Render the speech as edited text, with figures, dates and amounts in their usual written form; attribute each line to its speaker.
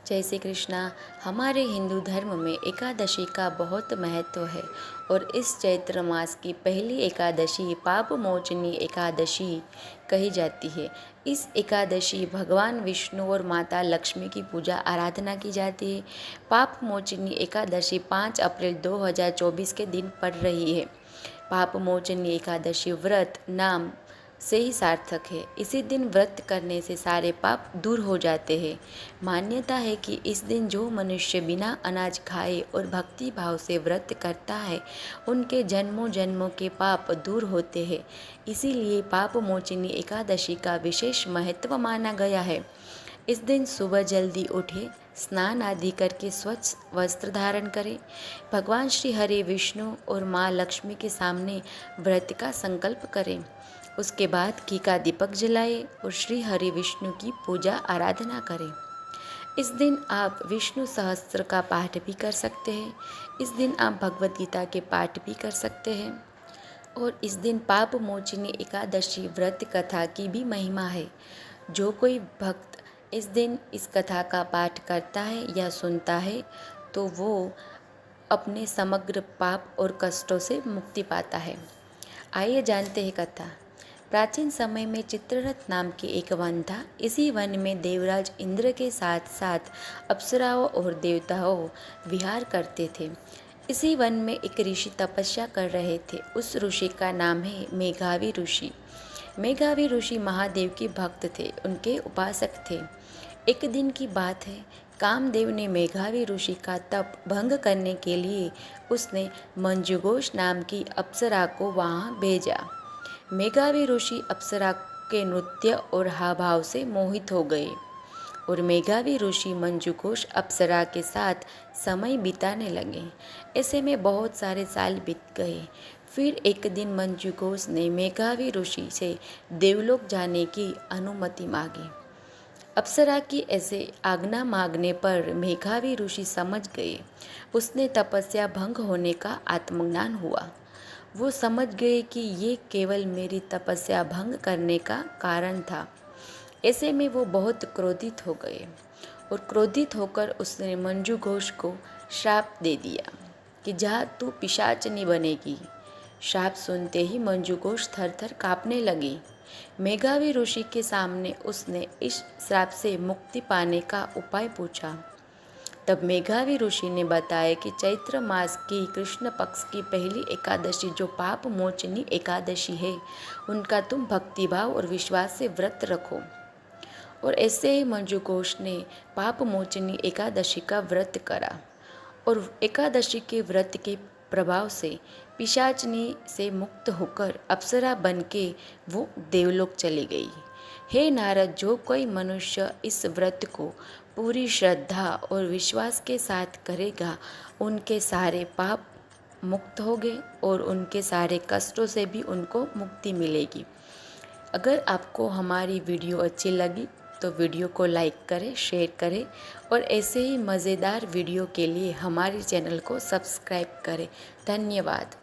Speaker 1: जय श्री कृष्णा। हमारे हिंदू धर्म में एकादशी का बहुत महत्व है और इस चैत्र मास की पहली एकादशी पाप मोचनी एकादशी कही जाती है। इस एकादशी भगवान विष्णु और माता लक्ष्मी की पूजा आराधना की जाती है। पाप मोचनी एकादशी 5 अप्रैल 2024 के दिन पड़ रही है। पाप मोचनी एकादशी व्रत नाम से ही सार्थक है। इसी दिन व्रत करने से सारे पाप दूर हो जाते हैं। मान्यता है कि इस दिन जो मनुष्य बिना अनाज खाए और भक्ति भाव से व्रत करता है उनके जन्मों जन्मों के पाप दूर होते हैं। इसीलिए पाप मोचनी एकादशी का विशेष महत्व माना गया है। इस दिन सुबह जल्दी उठे, स्नान आदि करके स्वच्छ वस्त्र धारण करें, भगवान श्री हरि विष्णु और माँ लक्ष्मी के सामने व्रत का संकल्प करें। उसके बाद घी का दीपक जलाएं और श्री हरि विष्णु की पूजा आराधना करें। इस दिन आप विष्णु सहस्त्र का पाठ भी कर सकते हैं। इस दिन आप भगवद गीता के पाठ भी कर सकते हैं। और इस दिन पाप मोचनी एकादशी व्रत कथा की भी महिमा है। जो कोई भक्त इस दिन इस कथा का पाठ करता है या सुनता है तो वो अपने समग्र पाप और कष्टों से मुक्ति पाता है। आइए जानते हैं कथा। प्राचीन समय में चित्ररथ नाम के एक वन था। इसी वन में देवराज इंद्र के साथ साथ अप्सराओं और देवताओं विहार करते थे। इसी वन में एक ऋषि तपस्या कर रहे थे। उस ऋषि का नाम है मेघावी ऋषि। मेघावी ऋषि महादेव के भक्त थे, उनके उपासक थे। एक दिन की बात है, कामदेव ने मेघावी ऋषि का तप भंग करने के लिए उसने मंजुघोष नाम की अप्सरा को वहाँ भेजा। मेघावी ऋषि अप्सरा के नृत्य और हावभाव से मोहित हो गए और मेघावी ऋषि मंजुघोष अप्सरा के साथ समय बिताने लगे। ऐसे में बहुत सारे साल बीत गए। फिर एक दिन मंजुघोष ने मेघावी ऋषि से देवलोक जाने की अनुमति मांगी। अप्सरा की ऐसे आज्ञा मांगने पर मेघावी ऋषि समझ गए। उसने तपस्या भंग होने का आत्मज्ञान हुआ। वो समझ गए कि ये केवल मेरी तपस्या भंग करने का कारण था। ऐसे में वो बहुत क्रोधित हो गए और क्रोधित होकर उसने मंजुघोष को श्राप दे दिया कि जा तू पिशाचनी बनेगी। श्राप सुनते ही मंजुघोष थर-थर काँपने लगी। मेघावी ऋषि के सामने उसने इस श्राप से मुक्ति पाने का उपाय पूछा। तब मेघावी ऋषि ने बताया कि चैत्र मास की कृष्ण पक्ष की पहली एकादशी जो पाप मोचनी एकादशी है, उनका तुम भक्तिभाव और विश्वास से व्रत रखो। और ऐसे ही मंजुघोष ने पाप मोचनी एकादशी का व्रत करा और एकादशी के व्रत के प्रभाव से पिशाचनी से मुक्त होकर अप्सरा बन के वो देवलोक चली गई। हे नारद, जो कोई मनुष्य इस व्रत को पूरी श्रद्धा और विश्वास के साथ करेगा उनके सारे पाप मुक्त होंगे और उनके सारे कष्टों से भी उनको मुक्ति मिलेगी। अगर आपको हमारी वीडियो अच्छी लगी तो वीडियो को लाइक करें, शेयर करें और ऐसे ही मज़ेदार वीडियो के लिए हमारे चैनल को सब्सक्राइब करें। धन्यवाद।